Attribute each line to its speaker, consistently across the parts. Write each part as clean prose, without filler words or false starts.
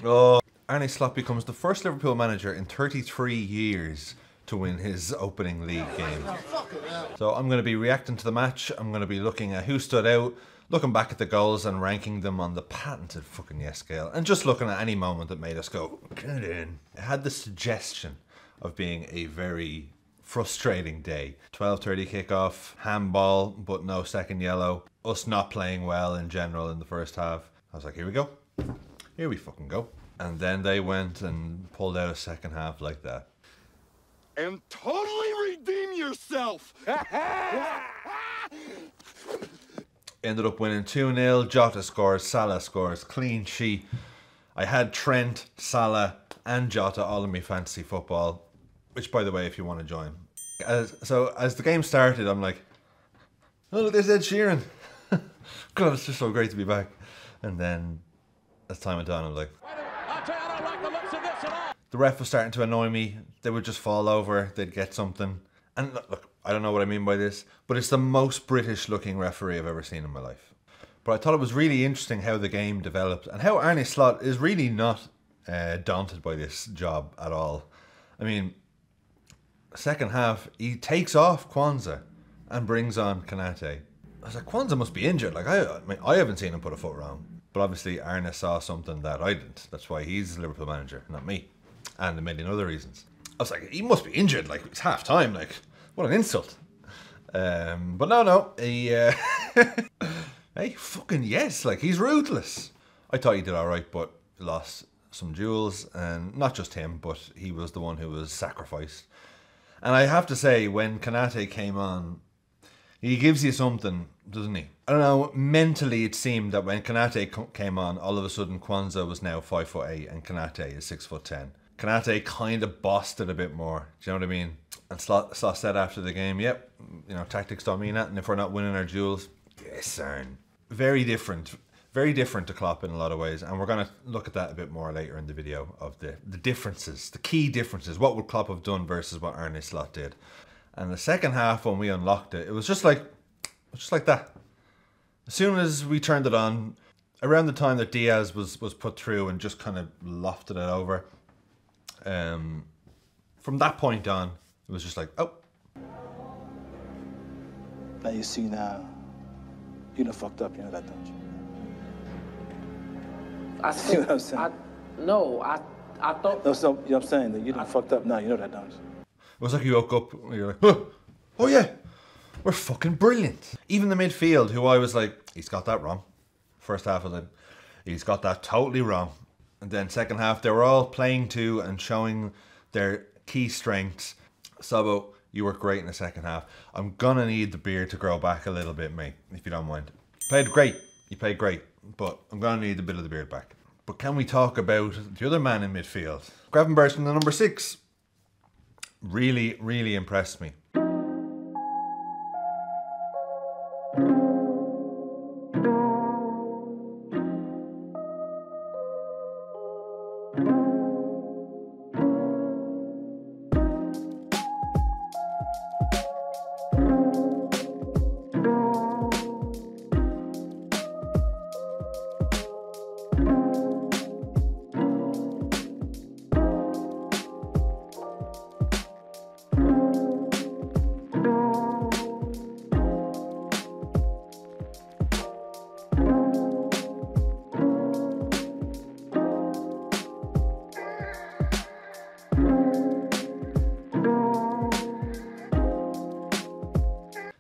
Speaker 1: Oh, Arne Slot becomes the first Liverpool manager in 33 years to win his opening league game. So I'm going to be reacting to the match. I'm going to be looking at who stood out, looking back at the goals and ranking them on the patented fucking yes scale, and just looking at any moment that made us go, get in. It had the suggestion of being a very frustrating day. 12:30 kickoff, handball, but no second yellow. Us not playing well in general in the first half. I was like, here we go. Here we fucking go. And then they went and pulled out a second half like that.
Speaker 2: And totally redeem yourself!
Speaker 1: Ended up winning 2-0. Jota scores, Salah scores, clean sheet. I had Trent, Salah and Jota all in my fantasy football, which, by the way, if you want to join. So as the game started, I'm like, oh, look, there's Ed Sheeran. God, it's just so great to be back. And then as time went on, I'm like,
Speaker 3: I don't like the looks of this at all.
Speaker 1: The ref was starting to annoy me. They would just fall over, they'd get something. And look, I don't know what I mean by this, but it's the most British looking referee I've ever seen in my life. But I thought it was really interesting how the game developed and how Arne Slot is really not daunted by this job at all. I mean, second half, he takes off Quansah and brings on Konate. I was like, Quansah must be injured. Like, I mean, I haven't seen him put a foot wrong. But obviously Arne saw something that I didn't. That's why he's the Liverpool manager, not me. And a million other reasons. I was like, he must be injured. Like, it's half time. Like, what an insult. But no. He, hey, fucking yes. Like, he's ruthless. I thought he did all right, but lost some jewels. And not just him, but he was the one who was sacrificed. And I have to say, when Konate came on, he gives you something, doesn't he? I don't know, mentally it seemed that when Konate came on, all of a sudden Quansah was now 5'8" and Konate is 6'10". Konate kind of bossed it a bit more, do you know what I mean? And Slot said after the game, yep, you know, tactics don't mean that, and if we're not winning our duels, yes, sir. Very different to Klopp in a lot of ways, and we're going to look at that a bit more later in the video of the differences, the key differences. What would Klopp have done versus what Arne Slot did? And the second half, when we unlocked it, it was just like that. As soon as we turned it on, around the time that Diaz was put through and just kind of lofted it over, from that point on, it was just like, oh.
Speaker 4: Now you see now, you done fucked up, you know that, don't you?
Speaker 5: I
Speaker 4: See what I'm saying?
Speaker 5: I thought...
Speaker 4: No, so, you know what I'm saying? That you done fucked up now, you know that, don't you?
Speaker 1: It was like you woke up and you're like, oh yeah, we're fucking brilliant. Even the midfield, who I was like, he's got that wrong. First half of it, he's got that totally wrong. And then second half, they were all playing to and showing their key strengths. Sabo, you worked great in the second half. I'm gonna need the beard to grow back a little bit, mate, if you don't mind. Played great, you played great, but I'm gonna need a bit of the beard back. But can we talk about the other man in midfield? Gravenberch in the number 6. Really, really impressed me.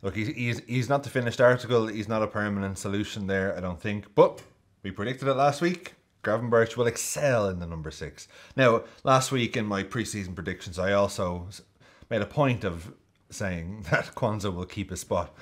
Speaker 1: Look, he's not the finished article. He's not a permanent solution there, I don't think. But we predicted it last week. Gravenberch will excel in the number 6. Now, last week in my preseason predictions, I also made a point of saying that Quansah will keep his spot.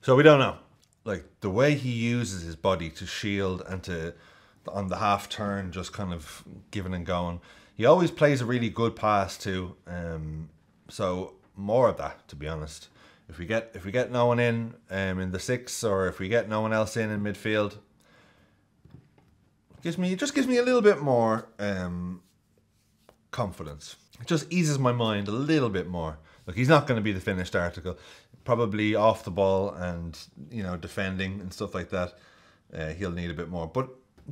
Speaker 1: So we don't know. Like, the way he uses his body to shield and to, on the half turn, just kind of giving and going. He always plays a really good pass too. So more of that, to be honest. If we get no one in the 6, or if we get no one else in midfield, it just gives me a little bit more confidence. It just eases my mind a little bit more. Look, he's not going to be the finished article. Probably off the ball and, you know, defending and stuff like that. He'll need a bit more, but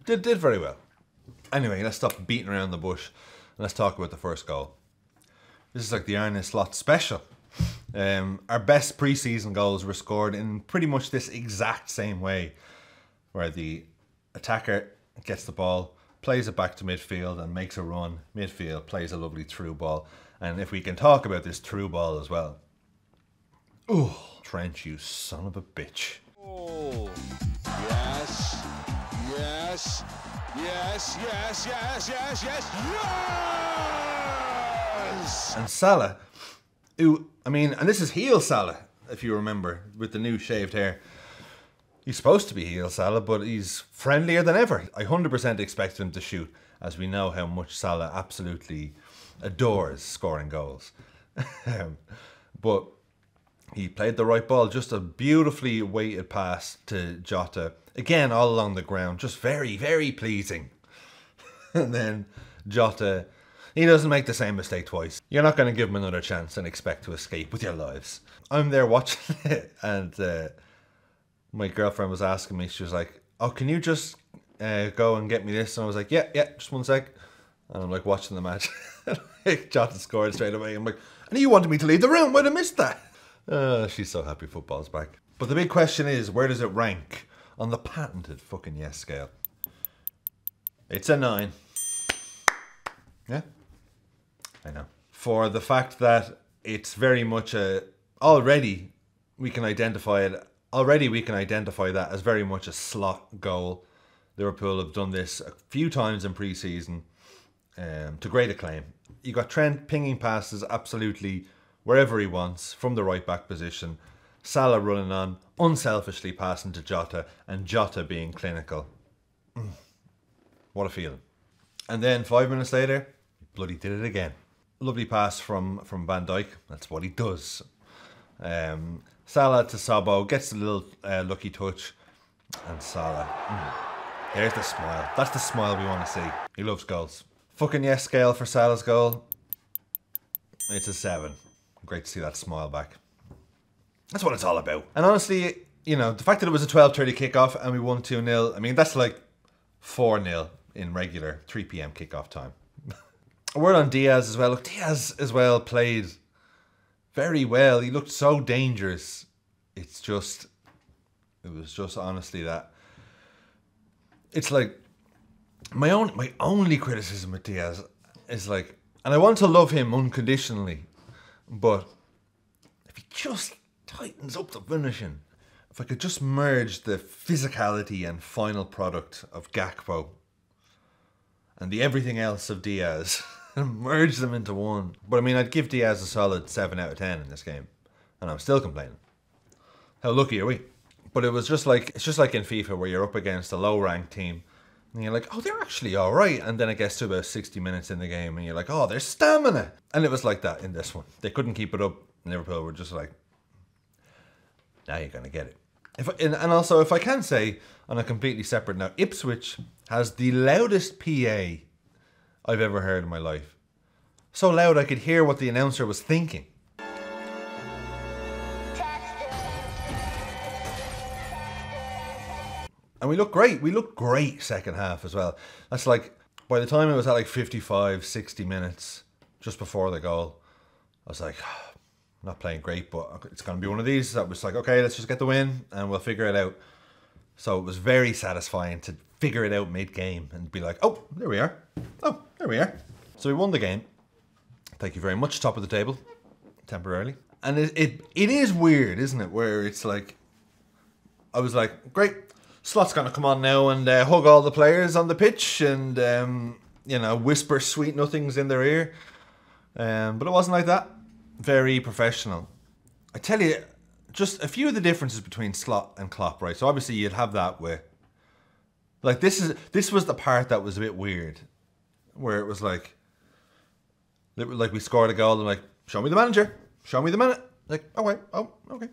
Speaker 1: did very well. Anyway, let's stop beating around the bush and let's talk about the first goal. This is like the Arne Slot special. Our best pre-season goals were scored in pretty much this exact same way, where the attacker gets the ball, plays it back to midfield and makes a run. Midfield plays a lovely through ball. And if we can talk about this through ball as well. Ooh, Trent, you son of a bitch.
Speaker 2: Oh, yes, yes, yes, yes, yes, yes, yes, yes!
Speaker 1: And Salah, who, I mean, and this is heel Salah, if you remember, with the new shaved hair. He's supposed to be heel Salah, but he's friendlier than ever. I 100% expected him to shoot, as we know how much Salah absolutely adores scoring goals. But he played the right ball, just a beautifully weighted pass to Jota. Again, all along the ground, just very, very pleasing. And then Jota, he doesn't make the same mistake twice. You're not going to give him another chance and expect to escape with your lives. I'm there watching it, and my girlfriend was asking me, she was like, oh, can you just go and get me this? And I was like, yeah, just one sec. And I'm like watching the match. Jota scored straight away. I'm like, and you wanted me to leave the room? Why'd I miss that? She's so happy football's back. But the big question is, where does it rank on the patented fucking yes scale? It's a 9. Yeah, I know. For the fact that it's very much already we can identify that as very much a slot goal. Liverpool have done this a few times in pre-season to great acclaim. You got Trent pinging passes absolutely wherever he wants from the right back position. Salah running on, unselfishly passing to Jota, and Jota being clinical. What a feeling. And then 5 minutes later, he bloody did it again. Lovely pass from Van Dijk. That's what he does. Salah to Sabo, gets a little lucky touch. And Salah. There's the smile. That's the smile we want to see. He loves goals. Fucking yes scale for Salah's goal. It's a 7. Great to see that smile back. That's what it's all about. And honestly, you know, the fact that it was a 12:30 kickoff and we won 2-0, I mean, that's like 4-0 in regular 3 p.m. kickoff time. A word on Diaz as well. Look, Diaz as well played very well. He looked so dangerous. It was just honestly that. It's like, my only criticism with Diaz is like, and I want to love him unconditionally, but if he just tightens up the finishing, if I could just merge the physicality and final product of Gakpo and the everything else of Diaz and merge them into one. But I mean, I'd give Diaz a solid 7 out of 10 in this game, and I'm still complaining. How lucky are we? But it was just like, it's just like in FIFA where you're up against a low ranked team and you're like, oh, they're actually all right. And then it gets to about 60 minutes in the game and you're like, oh, there's stamina. And it was like that in this one. They couldn't keep it up. Liverpool were just like, now you're going to get it. And also, if I can say, on a completely separate note, Ipswich has the loudest PA I've ever heard in my life. So loud I could hear what the announcer was thinking. And we look great. We looked great second half as well. That's like, by the time it was at like 55, 60 minutes, just before the goal, I was like, oh, I'm not playing great, but it's going to be one of these. That was like, okay, let's just get the win and we'll figure it out. So it was very satisfying to figure it out mid-game and be like, oh, there we are. Oh, there we are. So we won the game. Thank you very much. Top of the table, temporarily. And it is weird, isn't it? Where it's like, I was like, great. Slot's going to come on now and hug all the players on the pitch and, you know, whisper sweet nothings in their ear. But it wasn't like that. Very professional. I tell you, just a few of the differences between Slot and Klopp, right? So obviously you'd have that with, like, this was the part that was a bit weird, where it was like we scored a goal and like, show me the manager, show me the minute. Like, oh wait, oh okay.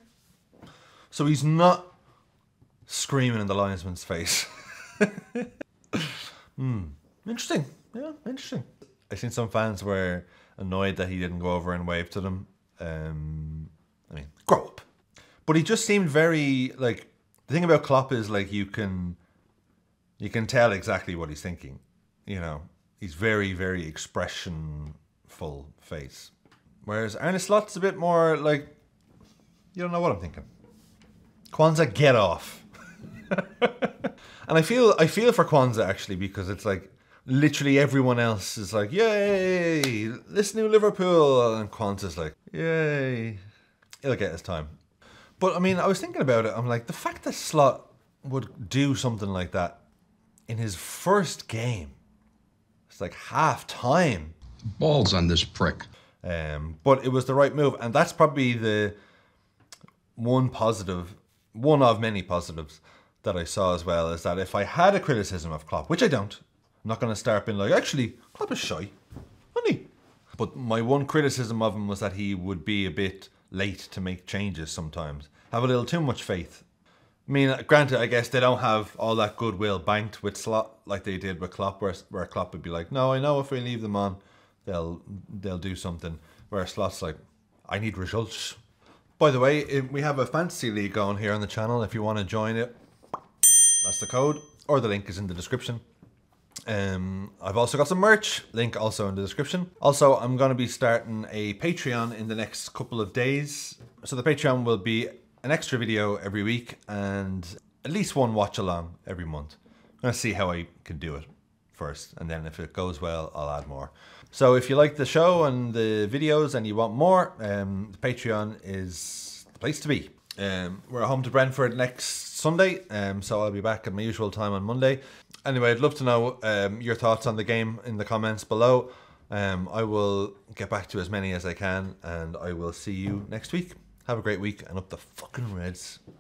Speaker 1: So he's not screaming in the linesman's face. Interesting. Yeah, interesting. I seen some fans were annoyed that he didn't go over and wave to them. I mean, grow up. But he just seemed very, like, the thing about Klopp is like you can tell exactly what he's thinking. you know, he's very, very expressionful face. Whereas Arne Slot's a bit more like, you don't know what I'm thinking. Quansah, get off. And I feel for Quansah actually, because it's like literally everyone else is like, yay, this new Liverpool, and Quansah's like, yay. He'll get his time. But I mean, I was thinking about it. I'm like, the fact that Slot would do something like that in his first game, it's like half time.
Speaker 6: Balls on this prick.
Speaker 1: But it was the right move, and that's probably the one of many positives that I saw as well, is that if I had a criticism of Klopp, which I don't, I'm not going to start being like, actually, Klopp is shy, isn't he? But my one criticism of him was that he would be a bit late to make changes sometimes. Have a little too much faith. I mean, granted, I guess they don't have all that goodwill banked with Slot like they did with Klopp, where Klopp would be like, no, I know if we leave them on, they'll do something. Where Slot's like, I need results. By the way, we have a fantasy league going here on the channel. If you want to join it, that's the code, or the link is in the description. I've also got some merch, link also in the description. Also, I'm going to be starting a Patreon in the next couple of days. So the Patreon will be an extra video every week and at least one watch along every month. I'm going to see how I can do it first, and then if it goes well, I'll add more. So if you like the show and the videos and you want more, the Patreon is the place to be. We're home to Brentford next Sunday, so I'll be back at my usual time on Monday. Anyway, I'd love to know your thoughts on the game in the comments below. I will get back to as many as I can, and I will see you next week. Have a great week, and up the fucking Reds.